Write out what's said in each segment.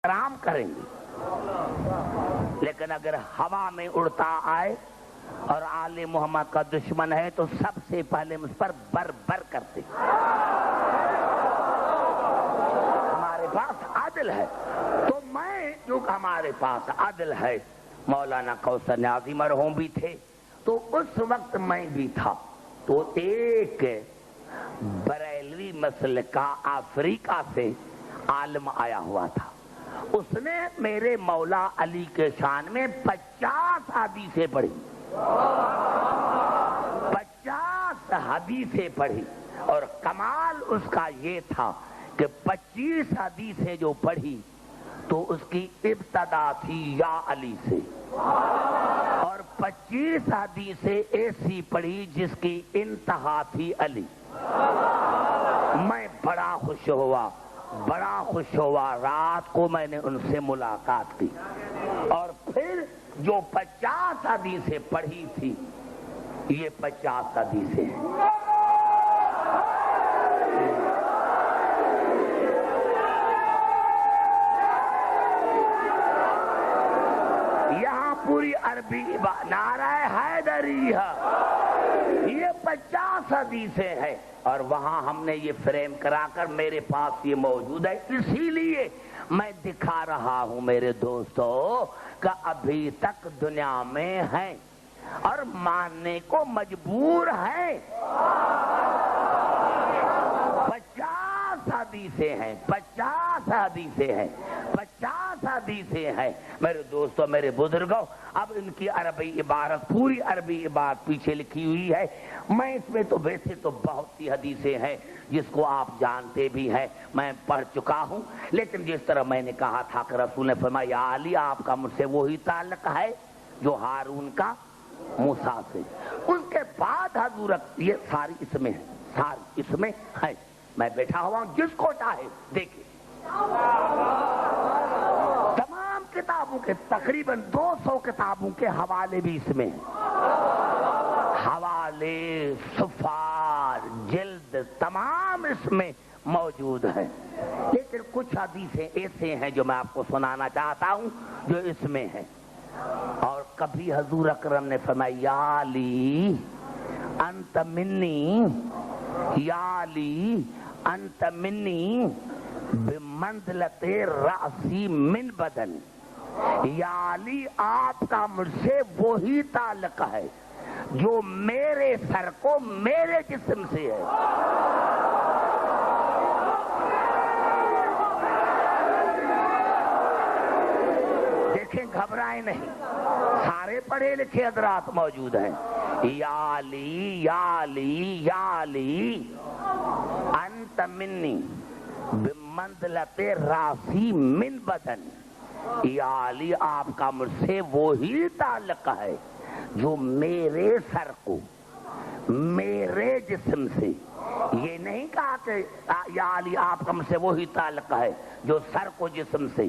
احترام کریں گے، لیکن اگر ہوا میں اڑتا آئے اور آل محمد کا دشمن ہے تو سب سے پہلے مجھ پر بر بر کرتے. ہمارے پاس عدل ہے تو میں جو ہمارے پاس عدل ہے. مولانا کوثر نیازی مرحوم بھی تھے تو اس وقت میں بھی تھا. تو ایک بریلوی مسلک کا افریقہ سے عالم آیا ہوا تھا. اس نے میرے مولا علی کے شان میں 50 حدیثیں پڑھی. 50 حدیثیں پڑھی اور کمال اس کا یہ تھا کہ 25 حدیثیں جو پڑھی تو اس کی ابتدا تھی یا علی سے، اور 25 حدیثیں ایسی پڑھی جس کی انتہا تھی علی. میں بڑا خوش ہوا. رات کو میں نے ان سے ملاقات کی اور پھر جو 50 حدیثیں پڑھی تھی یہ 50 حدیثیں ہیں. یہاں پوری عربی نعرہ حیدری ہے. یہ 50 حدیثیں ہیں اور وہاں ہم نے یہ فریم کرا کر میرے پاس یہ موجود ہے. اسی لیے میں دکھا رہا ہوں میرے دوستو کہ ابھی تک دنیا میں ہیں اور ماننے کو مجبور ہیں. 50 حدیثیں ہیں. 50 حدیثیں ہیں. 50 حدیثیں ہیں میرے دوستو میرے بزرگوں. اب ان کی عربی عبارت پوری عربی عبارت پیچھے لکھی ہوئی ہے. میں اس میں تو ویسے تو بہت سی حدیثیں ہیں جس کو آپ جانتے بھی ہیں، میں پڑھ چکا ہوں. لیکن جس طرح میں نے کہا تھا کہ رسول نے فرمایا یا علی آپ کا مجھ سے وہی تعلق ہے جو ہارون کا موسیٰ سے. اس کے بعد حضور یہ ساری اس میں ہے، ساری اس میں ہے. میں بیٹھا ہوا ہوں، جس کو چاہے دیکھیں. تمام کتابوں کے تقریباً 200 کتابوں کے حوالے بھی اس میں ہیں. حوالے، صفحات، جلد تمام اس میں موجود ہیں. لیکن کچھ حدیثیں ایسے ہیں جو میں آپ کو سنانا چاہتا ہوں جو اس میں ہیں. اور کبھی حضور اکرم نے فرمایا یا علی انت منی، یا علی انت منی بمنزلت رأسی من بدن. یا علی آپ کا مجھ سے وہی تعلق ہے جو میرے سر کو میرے جسم سے ہے. دیکھیں گھبرائیں نہیں، سارے پڑھے لکھے حضرات موجود ہیں. یا علی یا علی یا علی انت منی بمنزلت راسی من بدن. یا علی آپ کا مجھ سے وہی تعلق ہے جو میرے سر کو میرے جسم سے. یہ نہیں کہا کہ یا علی آپ کا مجھ سے وہی تعلق ہے جو سر کو جسم سے،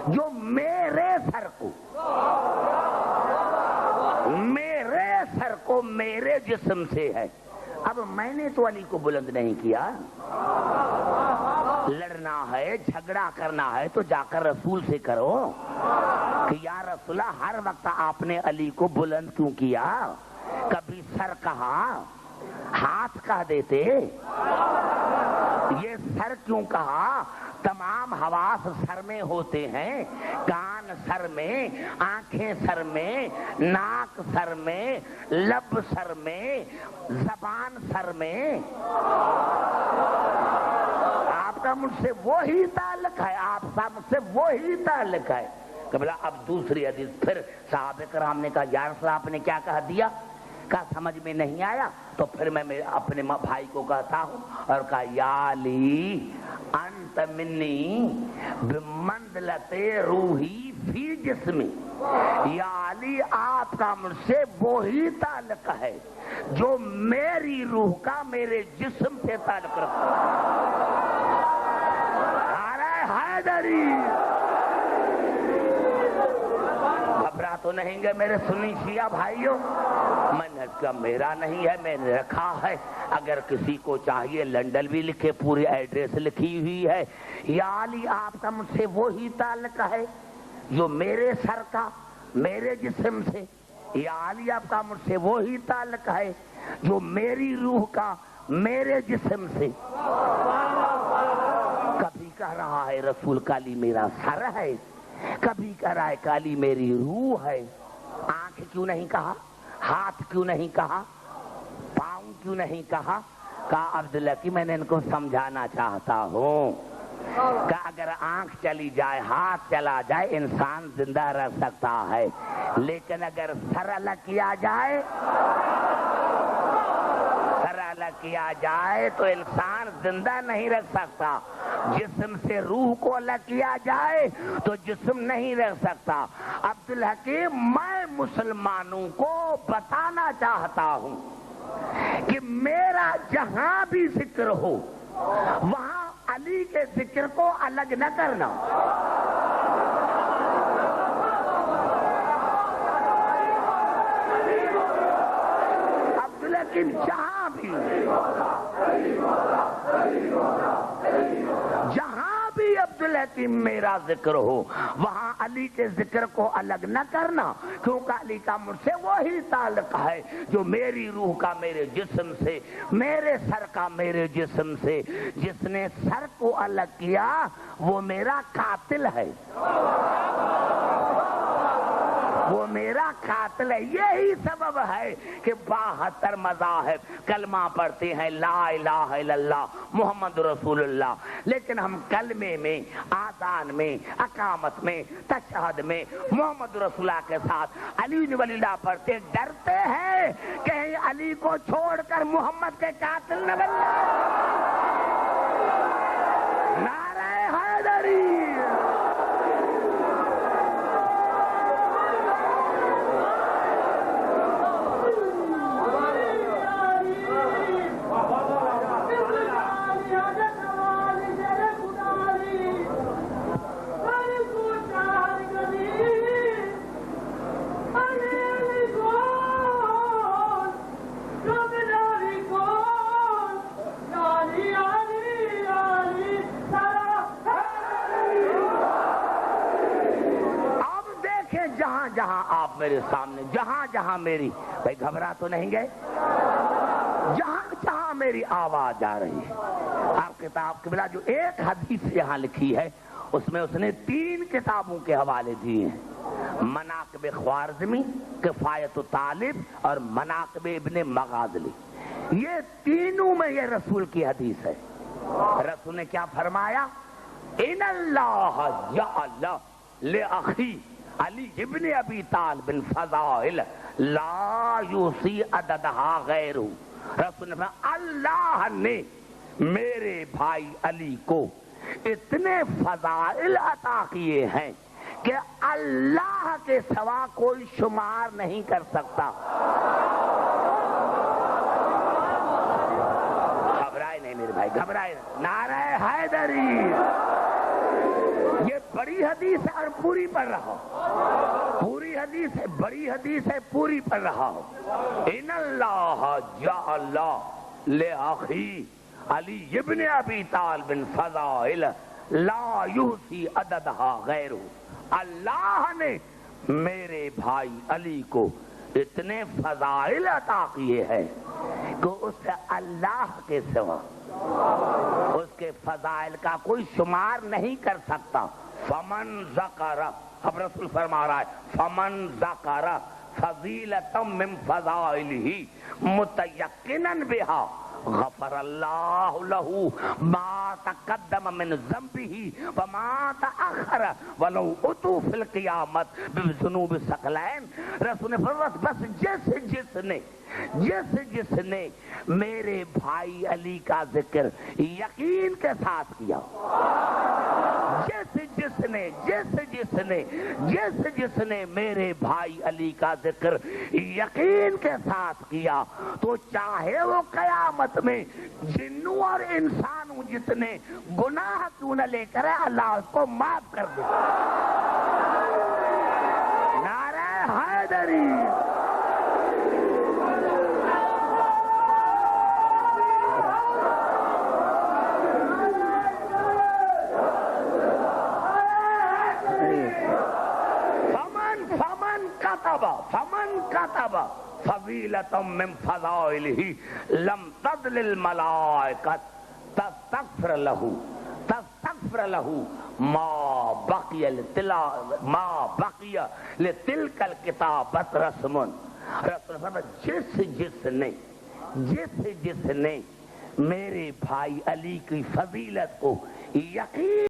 جو میرے سر کو میرے جسم سے ہے. اب میں نے تو علی کو بلند نہیں کیا. لڑنا ہے، جھگڑا کرنا ہے تو جا کر رسول سے کرو کہ یا رسول اللہ ہر وقت آپ نے علی کو بلند کیوں کیا؟ کبھی سر کہا، ہاتھ کہہ دیتے. یہ سر کیوں کہا؟ تمام حواس سر میں ہوتے ہیں. کان سر میں، آنکھیں سر میں، ناک سر میں، لب سر میں، زبان سر میں. آپ کا مجھ سے وہی تعلق ہے، آپ کا مجھ سے وہی تعلق ہے. قبلہ اب دوسری حدیث پھر صحابہ کرام نے کہا یا رسول اللہ آپ نے کیا کہہ دیا؟ کہا سمجھ میں نہیں آیا. تو پھر میں اپنے بھائی کو کہتا ہوں اور کہا یا علی انت منی بمنزلت روحی فی جسمی. یا علی آپ کا مجھ سے وہی تعلق ہے جو میری روح کا میرے جسم سے تعلق رکھتا ہے. حیدری گھبرا تو تو نہیں گے میرے سنی شیعہ بھائیوں؟ میں نے کہا میرا نہیں ہے، میں نے رکھا ہے، اگر کسی کو چاہیے لنڈن بھی لکھے، پوری ایڈریس لکھی ہوئی ہے۔ یا علی آپ کا مجھ سے وہی تعلق ہے جو میرے سر کا میرے جسم سے، یا علی آپ کا مجھ سے وہی تعلق ہے جو میری روح کا میرے جسم سے۔ کبھی کہہ رہا ہے رسول کالی میرا سر ہے، کبھی کہہ رہا ہے کالی میری روح ہے۔ آنکھ کیوں نہیں کہا؟ ہاتھ کیوں نہیں کہا؟ پاؤں کیوں نہیں کہا؟ کہا عبداللہ کی میں نے ان کو سمجھانا چاہتا ہوں کہ اگر آنکھ چلی جائے، ہاتھ چلا جائے، انسان زندہ رہ سکتا ہے، لیکن اگر سر الگ کیا جائے، سر الگ کیا جائے تو انسان زندہ نہیں رہ سکتا۔ جسم سے روح کو الگ کیا جائے تو جسم نہیں رہ سکتا۔ عبدالحکیم میں مسلمانوں کو بتانا چاہتا ہوں کہ میرا جہاں بھی ذکر ہو وہاں علی کے ذکر کو الگ نہ کرنا۔ لیکن جہاں بھی عبدالحکیم میرا ذکر ہو وہاں علی کے ذکر کو الگ نہ کرنا، کیونکہ علی کا مجھ سے وہی تعلق ہے جو میری روح کا میرے جسم سے، میرے سر کا میرے جسم سے۔ جس نے سر کو الگ کیا وہ میرا قاتل ہے، وہ میرا قاتل ہے۔ یہی سبب ہے کہ 72 مذاہب کلمہ پڑھتے ہیں لا الہ الا اللہ محمد رسول اللہ، لیکن ہم کلمے میں، آذان میں، اقامت میں، تشہد میں محمد رسول اللہ کے ساتھ علی بن ولی اللہ پڑھتے، ڈرتے ہیں کہیں علی کو چھوڑ کر محمد کے قاتل نہ بن جائے۔ نعرہ حیدری! جہاں آپ میرے سامنے، جہاں جہاں میری، بھائی گھبرا تو نہیں گئے؟ جہاں جہاں میری آواز آ رہی ہے، آپ کتاب کے بلا جو ایک حدیث یہاں لکھی ہے اس میں اس نے 3 کتابوں کے حوالے دیے ہیں، مناقب خوارزمی، کفایت طالب اور مناقب ابن مغازلی۔ یہ تینوں میں یہ رسول کی حدیث ہے۔ رسول نے کیا فرمایا؟ ان اللہ جعل لأخی علی ابن ابی طالب الفضائل لا یوسی عددہا غیرہ۔ رسول نے فرمایا اللہ نے میرے بھائی علی کو اتنے فضائل عطا کیے ہیں کہ اللہ کے سوا کوئی شمار نہیں کر سکتا۔ گھبرائے نہیں میرے بھائی، گھبرائے نہیں۔ نعرہ حیدری! یہ بڑی حدیث ہے اور پوری پڑھ رہا ہوں، پوری حدیث ہے، بڑی حدیث ہے، پوری پڑھ رہا ہوں۔ ان اللہ جعل لأخی علی ابن ابی طالب فضائل لا یحصی عددہا غیرہ۔ اللہ نے میرے بھائی علی کو اتنے فضائل عطا کیے ہیں کہ اس اللہ کے سوا اس کے فضائل کا کوئی شمار نہیں کر سکتا۔ فمن ذکر، اب رسول فرما رہا ہے فمن ذکر فضیلۃ من فضائلہ متیقنا بہا غفر اللہ لہ ما تقدم من ذنبہ وما تأخر ولو اتوا فی القیامت بذنوب ثقلین۔ رسول نے فرمایا بس جس نے میرے بھائی علی کا ذکر یقین کے ساتھ کیا، جس نے میرے بھائی علی کا ذکر یقین کے ساتھ کیا تو چاہے وہ قیامت میں جنوں اور انسانوں جتنے گناہ کیوں نہ لے کر اللہ اس کو معاف کر دے۔ نعرہ حیدری فمن كتب فضيلة من فضائله لم تضل الملائكة تستغفر له ما بقي لتلك الكتابة رسم. رسول فرمایا جس نے میرے بھائی علی کی فضیلت کو یقین